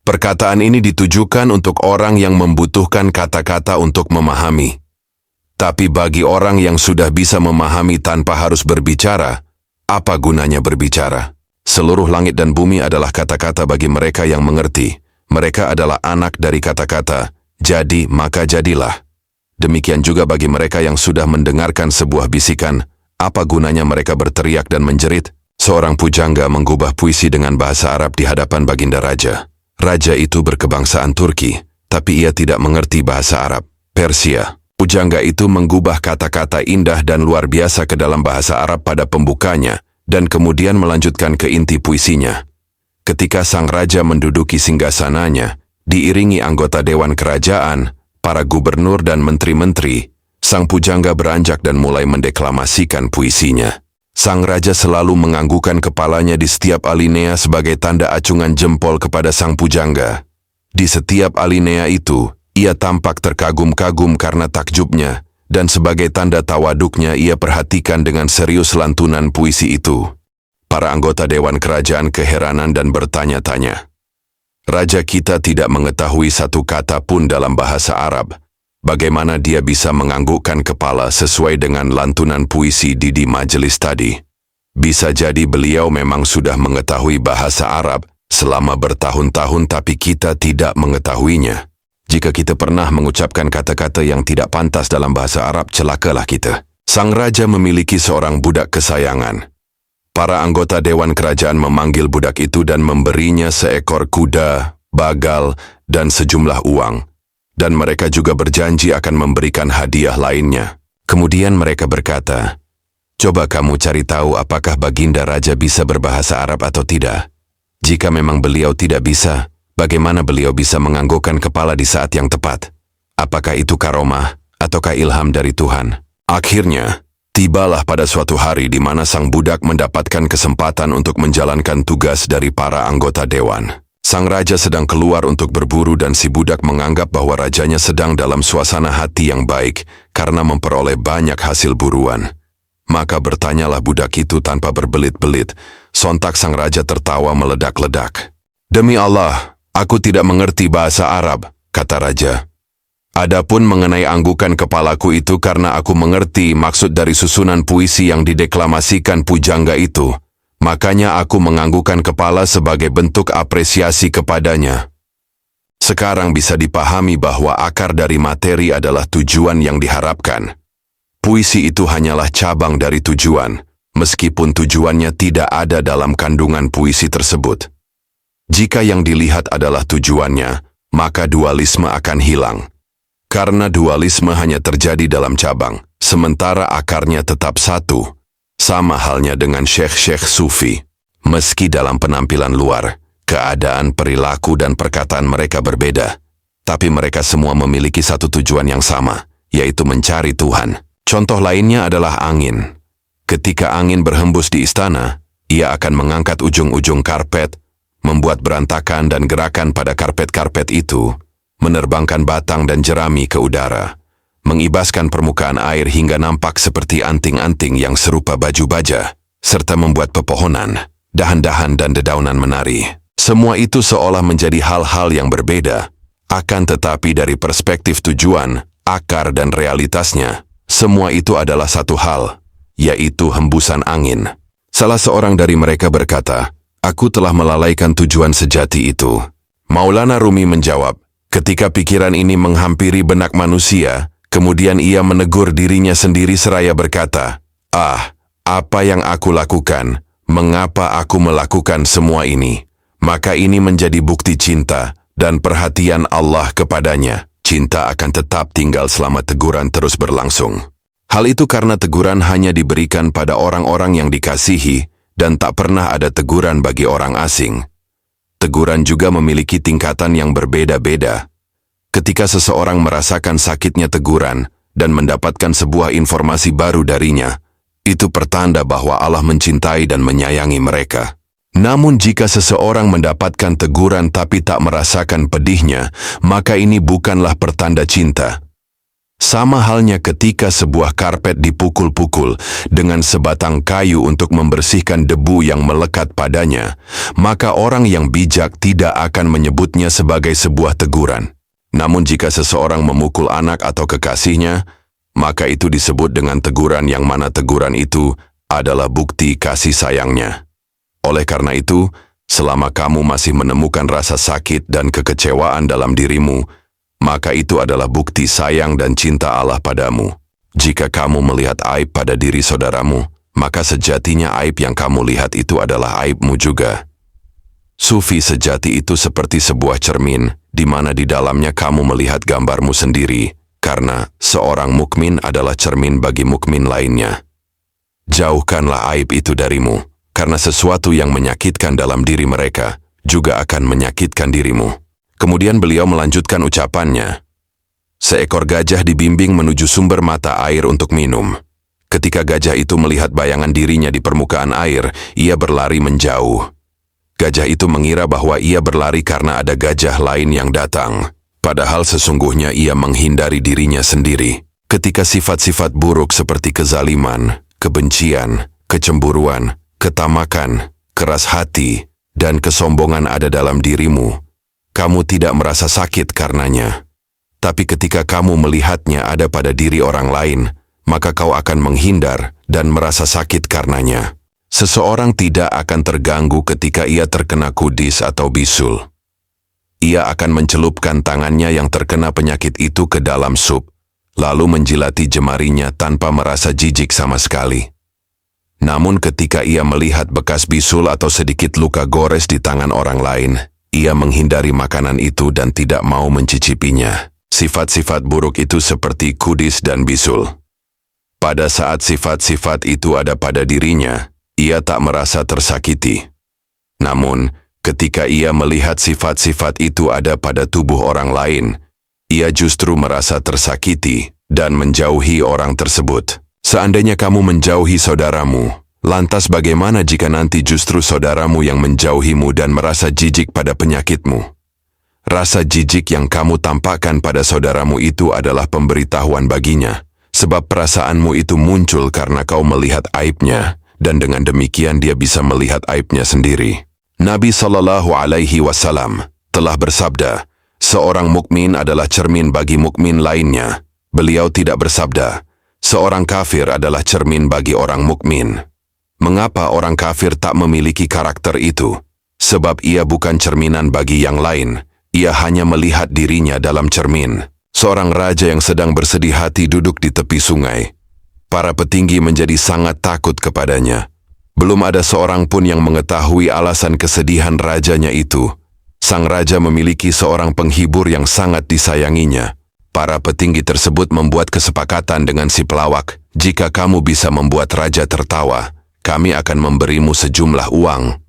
Perkataan ini ditujukan untuk orang yang membutuhkan kata-kata untuk memahami. Tapi bagi orang yang sudah bisa memahami tanpa harus berbicara, apa gunanya berbicara? Seluruh langit dan bumi adalah kata-kata bagi mereka yang mengerti. Mereka adalah anak dari kata-kata, jadi maka jadilah. Demikian juga bagi mereka yang sudah mendengarkan sebuah bisikan, apa gunanya mereka berteriak dan menjerit? Seorang pujangga menggubah puisi dengan bahasa Arab di hadapan baginda raja. Raja itu berkebangsaan Turki, tapi ia tidak mengerti bahasa Arab, Persia. Pujangga itu menggubah kata-kata indah dan luar biasa ke dalam bahasa Arab pada pembukanya, dan kemudian melanjutkan ke inti puisinya. Ketika sang raja menduduki singgasananya, diiringi anggota dewan kerajaan, para gubernur dan menteri-menteri, sang pujangga beranjak dan mulai mendeklamasikan puisinya. Sang raja selalu menganggukkan kepalanya di setiap alinea sebagai tanda acungan jempol kepada sang pujangga. Di setiap alinea itu, ia tampak terkagum-kagum karena takjubnya, dan sebagai tanda tawaduknya ia perhatikan dengan serius lantunan puisi itu. Para anggota dewan kerajaan keheranan dan bertanya-tanya. Raja kita tidak mengetahui satu kata pun dalam bahasa Arab. Bagaimana dia bisa menganggukkan kepala sesuai dengan lantunan puisi di majelis tadi? Bisa jadi beliau memang sudah mengetahui bahasa Arab selama bertahun-tahun tapi kita tidak mengetahuinya. Jika kita pernah mengucapkan kata-kata yang tidak pantas dalam bahasa Arab, celakalah kita. Sang raja memiliki seorang budak kesayangan. Para anggota dewan kerajaan memanggil budak itu dan memberinya seekor kuda, bagal, dan sejumlah uang. Dan mereka juga berjanji akan memberikan hadiah lainnya. Kemudian mereka berkata, "Coba kamu cari tahu apakah baginda raja bisa berbahasa Arab atau tidak. Jika memang beliau tidak bisa, bagaimana beliau bisa menganggukkan kepala di saat yang tepat? Apakah itu karomah ataukah ilham dari Tuhan?" Akhirnya, tibalah pada suatu hari di mana sang budak mendapatkan kesempatan untuk menjalankan tugas dari para anggota dewan. Sang raja sedang keluar untuk berburu dan si budak menganggap bahwa rajanya sedang dalam suasana hati yang baik karena memperoleh banyak hasil buruan. Maka bertanyalah budak itu tanpa berbelit-belit. Sontak sang raja tertawa meledak-ledak. "Demi Allah, aku tidak mengerti bahasa Arab," kata raja. "Adapun mengenai anggukan kepalaku itu karena aku mengerti maksud dari susunan puisi yang dideklamasikan pujangga itu, makanya aku menganggukkan kepala sebagai bentuk apresiasi kepadanya." Sekarang bisa dipahami bahwa akar dari materi adalah tujuan yang diharapkan. Puisi itu hanyalah cabang dari tujuan, meskipun tujuannya tidak ada dalam kandungan puisi tersebut. Jika yang dilihat adalah tujuannya, maka dualisme akan hilang. Karena dualisme hanya terjadi dalam cabang, sementara akarnya tetap satu. Sama halnya dengan syekh-syekh sufi. Meski dalam penampilan luar, keadaan, perilaku, dan perkataan mereka berbeda, tapi mereka semua memiliki satu tujuan yang sama, yaitu mencari Tuhan. Contoh lainnya adalah angin. Ketika angin berhembus di istana, ia akan mengangkat ujung-ujung karpet, membuat berantakan dan gerakan pada karpet-karpet itu, menerbangkan batang dan jerami ke udara, mengibaskan permukaan air hingga nampak seperti anting-anting yang serupa baju baja, serta membuat pepohonan, dahan-dahan dan dedaunan menari. Semua itu seolah menjadi hal-hal yang berbeda. Akan tetapi dari perspektif tujuan, akar dan realitasnya, semua itu adalah satu hal, yaitu hembusan angin. Salah seorang dari mereka berkata, "Aku telah melalaikan tujuan sejati itu." Maulana Rumi menjawab, "Ketika pikiran ini menghampiri benak manusia, kemudian ia menegur dirinya sendiri seraya berkata, 'Ah, apa yang aku lakukan? Mengapa aku melakukan semua ini?' Maka ini menjadi bukti cinta dan perhatian Allah kepadanya. Cinta akan tetap tinggal selama teguran terus berlangsung. Hal itu karena teguran hanya diberikan pada orang-orang yang dikasihi dan tak pernah ada teguran bagi orang asing. Teguran juga memiliki tingkatan yang berbeda-beda. Ketika seseorang merasakan sakitnya teguran dan mendapatkan sebuah informasi baru darinya, itu pertanda bahwa Allah mencintai dan menyayangi mereka. Namun jika seseorang mendapatkan teguran tapi tak merasakan pedihnya, maka ini bukanlah pertanda cinta. Sama halnya ketika sebuah karpet dipukul-pukul dengan sebatang kayu untuk membersihkan debu yang melekat padanya, maka orang yang bijak tidak akan menyebutnya sebagai sebuah teguran. Namun jika seseorang memukul anak atau kekasihnya, maka itu disebut dengan teguran yang mana teguran itu adalah bukti kasih sayangnya. Oleh karena itu, selama kamu masih menemukan rasa sakit dan kekecewaan dalam dirimu, maka itu adalah bukti sayang dan cinta Allah padamu. Jika kamu melihat aib pada diri saudaramu, maka sejatinya aib yang kamu lihat itu adalah aibmu juga. Sufi sejati itu seperti sebuah cermin, di mana di dalamnya kamu melihat gambarmu sendiri, karena seorang mukmin adalah cermin bagi mukmin lainnya. Jauhkanlah aib itu darimu, karena sesuatu yang menyakitkan dalam diri mereka juga akan menyakitkan dirimu. Kemudian beliau melanjutkan ucapannya. Seekor gajah dibimbing menuju sumber mata air untuk minum. Ketika gajah itu melihat bayangan dirinya di permukaan air, ia berlari menjauh. Gajah itu mengira bahwa ia berlari karena ada gajah lain yang datang. Padahal sesungguhnya ia menghindari dirinya sendiri. Ketika sifat-sifat buruk seperti kezaliman, kebencian, kecemburuan, ketamakan, keras hati, dan kesombongan ada dalam dirimu, kamu tidak merasa sakit karenanya. Tapi ketika kamu melihatnya ada pada diri orang lain, maka kau akan menghindar dan merasa sakit karenanya. Seseorang tidak akan terganggu ketika ia terkena kudis atau bisul. Ia akan mencelupkan tangannya yang terkena penyakit itu ke dalam sup, lalu menjilati jemarinya tanpa merasa jijik sama sekali. Namun ketika ia melihat bekas bisul atau sedikit luka gores di tangan orang lain, ia menghindari makanan itu dan tidak mau mencicipinya. Sifat-sifat buruk itu seperti kudis dan bisul. Pada saat sifat-sifat itu ada pada dirinya, ia tak merasa tersakiti. Namun, ketika ia melihat sifat-sifat itu ada pada tubuh orang lain, ia justru merasa tersakiti dan menjauhi orang tersebut. Seandainya kamu menjauhi saudaramu, lantas bagaimana jika nanti justru saudaramu yang menjauhimu dan merasa jijik pada penyakitmu? Rasa jijik yang kamu tampakkan pada saudaramu itu adalah pemberitahuan baginya, sebab perasaanmu itu muncul karena kau melihat aibnya, dan dengan demikian dia bisa melihat aibnya sendiri. Nabi SAW telah bersabda, seorang mukmin adalah cermin bagi mukmin lainnya. Beliau tidak bersabda, seorang kafir adalah cermin bagi orang mukmin. Mengapa orang kafir tak memiliki karakter itu? Sebab ia bukan cerminan bagi yang lain, ia hanya melihat dirinya dalam cermin. Seorang raja yang sedang bersedih hati duduk di tepi sungai. Para petinggi menjadi sangat takut kepadanya. Belum ada seorang pun yang mengetahui alasan kesedihan rajanya itu. Sang raja memiliki seorang penghibur yang sangat disayanginya. Para petinggi tersebut membuat kesepakatan dengan si pelawak, jika kamu bisa membuat raja tertawa, kami akan memberimu sejumlah uang.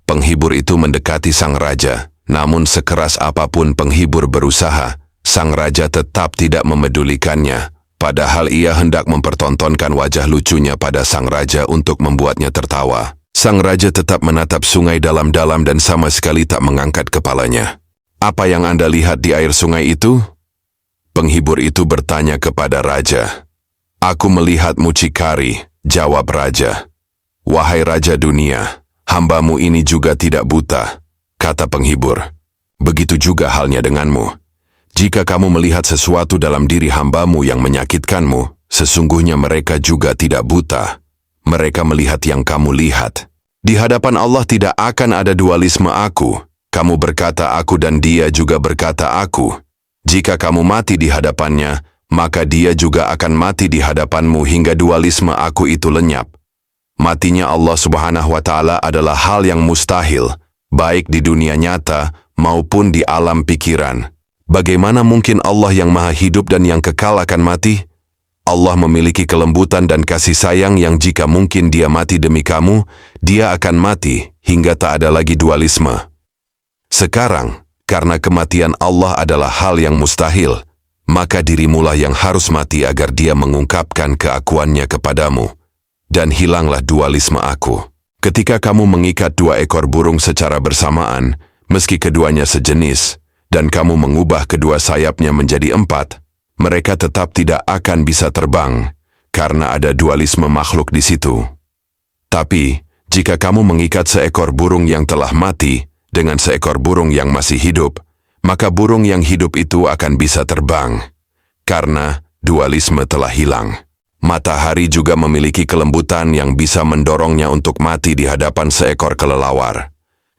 Penghibur itu mendekati sang raja, namun sekeras apapun penghibur berusaha, sang raja tetap tidak memedulikannya. Padahal ia hendak mempertontonkan wajah lucunya pada sang raja untuk membuatnya tertawa. Sang raja tetap menatap sungai dalam-dalam dan sama sekali tak mengangkat kepalanya. Apa yang Anda lihat di air sungai itu? Penghibur itu bertanya kepada raja. Aku melihat mucikari, jawab raja. Wahai raja dunia, hambamu ini juga tidak buta, kata penghibur. Begitu juga halnya denganmu. Jika kamu melihat sesuatu dalam diri hambamu yang menyakitkanmu, sesungguhnya mereka juga tidak buta. Mereka melihat yang kamu lihat. Di hadapan Allah tidak akan ada dualisme aku. Kamu berkata aku dan dia juga berkata aku. Jika kamu mati di hadapannya, maka dia juga akan mati di hadapanmu hingga dualisme aku itu lenyap. Matinya Allah Subhanahu wa Ta'ala adalah hal yang mustahil, baik di dunia nyata maupun di alam pikiran. Bagaimana mungkin Allah yang maha hidup dan yang kekal akan mati? Allah memiliki kelembutan dan kasih sayang yang jika mungkin dia mati demi kamu, dia akan mati hingga tak ada lagi dualisme. Sekarang, karena kematian Allah adalah hal yang mustahil, maka dirimulah yang harus mati agar dia mengungkapkan keakuannya kepadamu. Dan hilanglah dualisme aku. Ketika kamu mengikat dua ekor burung secara bersamaan, meski keduanya sejenis, dan kamu mengubah kedua sayapnya menjadi 4, mereka tetap tidak akan bisa terbang, karena ada dualisme makhluk di situ. Tapi, jika kamu mengikat seekor burung yang telah mati dengan seekor burung yang masih hidup, maka burung yang hidup itu akan bisa terbang, karena dualisme telah hilang. Matahari juga memiliki kelembutan yang bisa mendorongnya untuk mati di hadapan seekor kelelawar.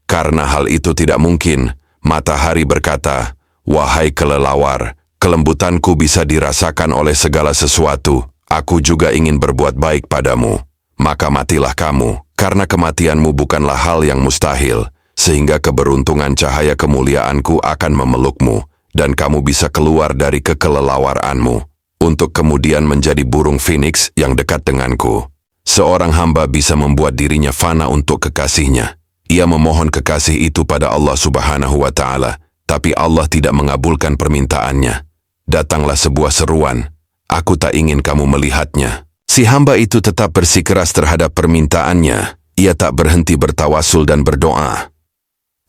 Karena hal itu tidak mungkin, matahari berkata, "Wahai kelelawar, kelembutanku bisa dirasakan oleh segala sesuatu. Aku juga ingin berbuat baik padamu. Maka matilah kamu, karena kematianmu bukanlah hal yang mustahil, sehingga keberuntungan cahaya kemuliaanku akan memelukmu, dan kamu bisa keluar dari kekelelawaranmu, untuk kemudian menjadi burung phoenix yang dekat denganku." Seorang hamba bisa membuat dirinya fana untuk kekasihnya. Ia memohon kekasih itu pada Allah Subhanahu wa Ta'ala, tapi Allah tidak mengabulkan permintaannya. Datanglah sebuah seruan, "Aku tak ingin kamu melihatnya." Si hamba itu tetap bersikeras terhadap permintaannya. Ia tak berhenti bertawasul dan berdoa.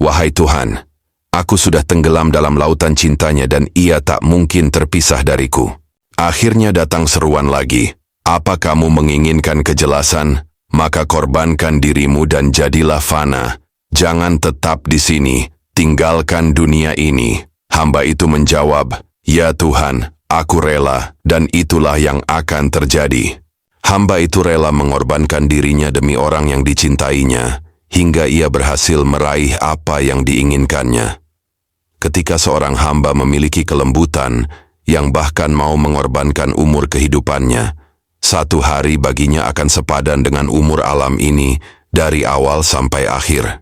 "Wahai Tuhan, aku sudah tenggelam dalam lautan cintanya dan ia tak mungkin terpisah dariku." Akhirnya datang seruan lagi, "Apa kamu menginginkan kejelasan? Maka korbankan dirimu dan jadilah fana. Jangan tetap di sini, tinggalkan dunia ini." Hamba itu menjawab, "Ya Tuhan, aku rela, dan itulah yang akan terjadi." Hamba itu rela mengorbankan dirinya demi orang yang dicintainya, hingga ia berhasil meraih apa yang diinginkannya. Ketika seorang hamba memiliki kelembutan, yang bahkan mau mengorbankan umur kehidupannya, satu hari baginya akan sepadan dengan umur alam ini dari awal sampai akhir.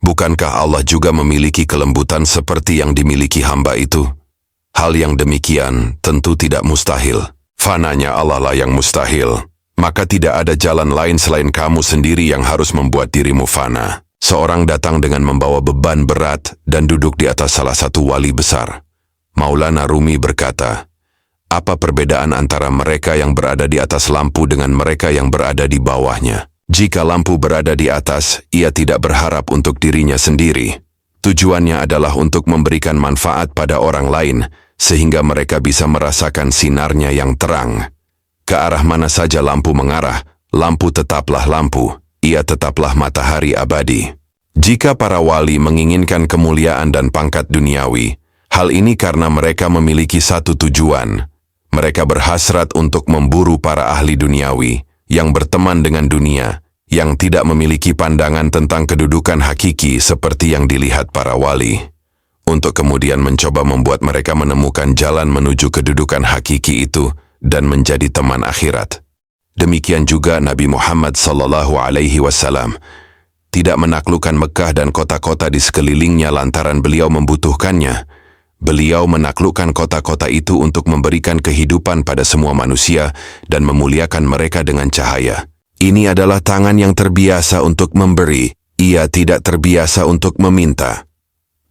Bukankah Allah juga memiliki kelembutan seperti yang dimiliki hamba itu? Hal yang demikian tentu tidak mustahil. Fananya Allah lah yang mustahil. Maka tidak ada jalan lain selain kamu sendiri yang harus membuat dirimu fana. Seorang datang dengan membawa beban berat dan duduk di atas salah satu wali besar. Maulana Rumi berkata, "Apa perbedaan antara mereka yang berada di atas lampu dengan mereka yang berada di bawahnya? Jika lampu berada di atas, ia tidak berharap untuk dirinya sendiri. Tujuannya adalah untuk memberikan manfaat pada orang lain, sehingga mereka bisa merasakan sinarnya yang terang. Ke arah mana saja lampu mengarah, lampu tetaplah lampu, ia tetaplah matahari abadi." Jika para wali menginginkan kemuliaan dan pangkat duniawi, hal ini karena mereka memiliki satu tujuan. Mereka berhasrat untuk memburu para ahli duniawi yang berteman dengan dunia, yang tidak memiliki pandangan tentang kedudukan hakiki seperti yang dilihat para wali, untuk kemudian mencoba membuat mereka menemukan jalan menuju kedudukan hakiki itu dan menjadi teman akhirat. Demikian juga Nabi Muhammad SAW tidak menaklukkan Mekah dan kota-kota di sekelilingnya lantaran beliau membutuhkannya. Beliau menaklukkan kota-kota itu untuk memberikan kehidupan pada semua manusia dan memuliakan mereka dengan cahaya. Ini adalah tangan yang terbiasa untuk memberi, ia tidak terbiasa untuk meminta.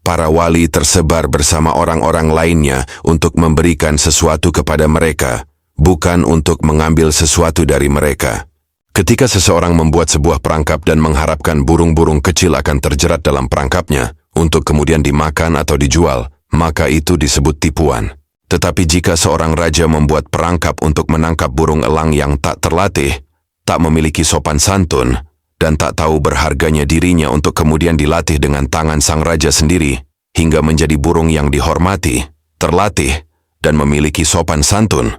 Para wali tersebar bersama orang-orang lainnya untuk memberikan sesuatu kepada mereka, bukan untuk mengambil sesuatu dari mereka. Ketika seseorang membuat sebuah perangkap dan mengharapkan burung-burung kecil akan terjerat dalam perangkapnya, untuk kemudian dimakan atau dijual, maka itu disebut tipuan. Tetapi jika seorang raja membuat perangkap untuk menangkap burung elang yang tak terlatih, tak memiliki sopan santun, dan tak tahu berharganya dirinya untuk kemudian dilatih dengan tangan sang raja sendiri, hingga menjadi burung yang dihormati, terlatih, dan memiliki sopan santun,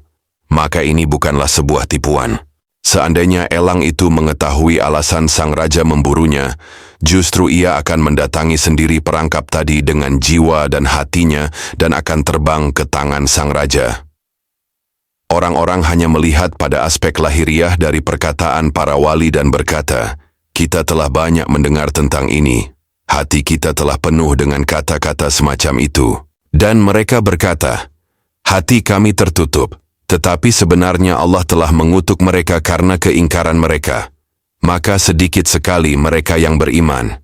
maka ini bukanlah sebuah tipuan. Seandainya elang itu mengetahui alasan sang raja memburunya, justru ia akan mendatangi sendiri perangkap tadi dengan jiwa dan hatinya dan akan terbang ke tangan sang raja. Orang-orang hanya melihat pada aspek lahiriah dari perkataan para wali dan berkata, "Kita telah banyak mendengar tentang ini. Hati kita telah penuh dengan kata-kata semacam itu." Dan mereka berkata, "Hati kami tertutup." Tetapi sebenarnya Allah telah mengutuk mereka karena keingkaran mereka. Maka sedikit sekali mereka yang beriman.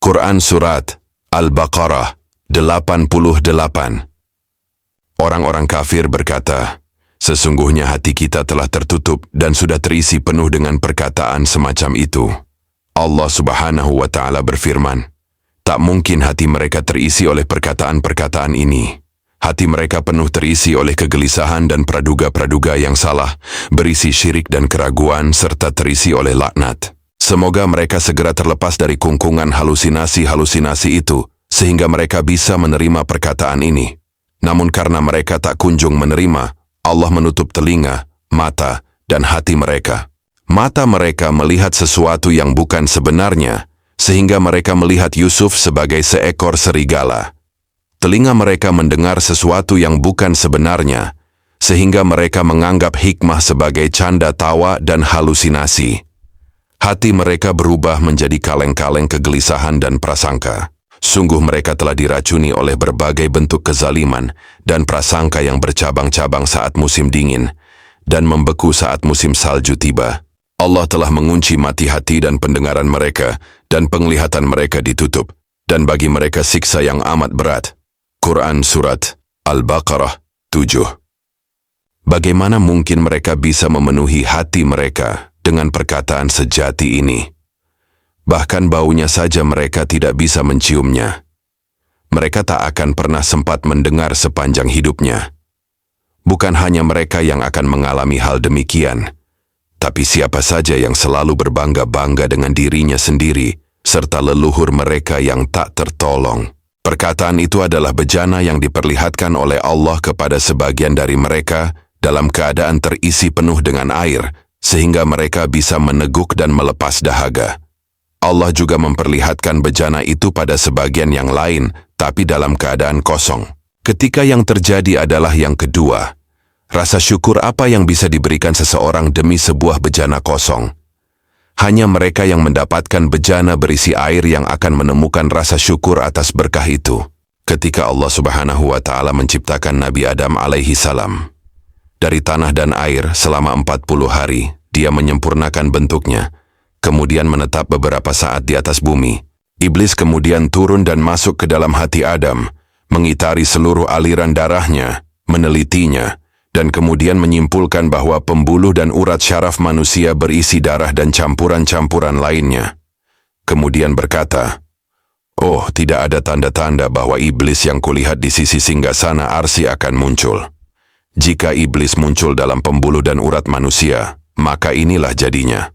Quran Surat Al-Baqarah 88. Orang-orang kafir berkata, "Sesungguhnya hati kita telah tertutup dan sudah terisi penuh dengan perkataan semacam itu." Allah Subhanahu wa Ta'ala berfirman, "Tak mungkin hati mereka terisi oleh perkataan-perkataan ini. Hati mereka penuh terisi oleh kegelisahan dan praduga-praduga yang salah, berisi syirik dan keraguan, serta terisi oleh laknat. Semoga mereka segera terlepas dari kungkungan halusinasi-halusinasi itu, sehingga mereka bisa menerima perkataan ini. Namun karena mereka tak kunjung menerima, Allah menutup telinga, mata, dan hati mereka. Mata mereka melihat sesuatu yang bukan sebenarnya, sehingga mereka melihat Yusuf sebagai seekor serigala. Telinga mereka mendengar sesuatu yang bukan sebenarnya, sehingga mereka menganggap hikmah sebagai canda tawa dan halusinasi. Hati mereka berubah menjadi kaleng-kaleng kegelisahan dan prasangka. Sungguh mereka telah diracuni oleh berbagai bentuk kezaliman dan prasangka yang bercabang-cabang saat musim dingin, dan membeku saat musim salju tiba. Allah telah mengunci mati hati dan pendengaran mereka, dan penglihatan mereka ditutup, dan bagi mereka siksa yang amat berat. Quran Surat Al-Baqarah 7. Bagaimana mungkin mereka bisa memenuhi hati mereka dengan perkataan sejati ini? Bahkan baunya saja mereka tidak bisa menciumnya. Mereka tak akan pernah sempat mendengar sepanjang hidupnya. Bukan hanya mereka yang akan mengalami hal demikian, tapi siapa saja yang selalu berbangga-bangga dengan dirinya sendiri, serta leluhur mereka yang tak tertolong. Perkataan itu adalah bejana yang diperlihatkan oleh Allah kepada sebagian dari mereka dalam keadaan terisi penuh dengan air, sehingga mereka bisa meneguk dan melepas dahaga. Allah juga memperlihatkan bejana itu pada sebagian yang lain, tapi dalam keadaan kosong. Ketika yang terjadi adalah yang kedua, rasa syukur apa yang bisa diberikan seseorang demi sebuah bejana kosong? Hanya mereka yang mendapatkan bejana berisi air yang akan menemukan rasa syukur atas berkah itu. Ketika Allah Subhanahu wa Ta'ala menciptakan Nabi Adam alaihi salam dari tanah dan air selama 40 hari, dia menyempurnakan bentuknya, kemudian menetap beberapa saat di atas bumi. Iblis kemudian turun dan masuk ke dalam hati Adam, mengitari seluruh aliran darahnya, menelitinya, dan kemudian menyimpulkan bahwa pembuluh dan urat syaraf manusia berisi darah dan campuran-campuran lainnya. Kemudian berkata, "Oh, tidak ada tanda-tanda bahwa iblis yang kulihat di sisi singgasana arsy akan muncul. Jika iblis muncul dalam pembuluh dan urat manusia, maka inilah jadinya."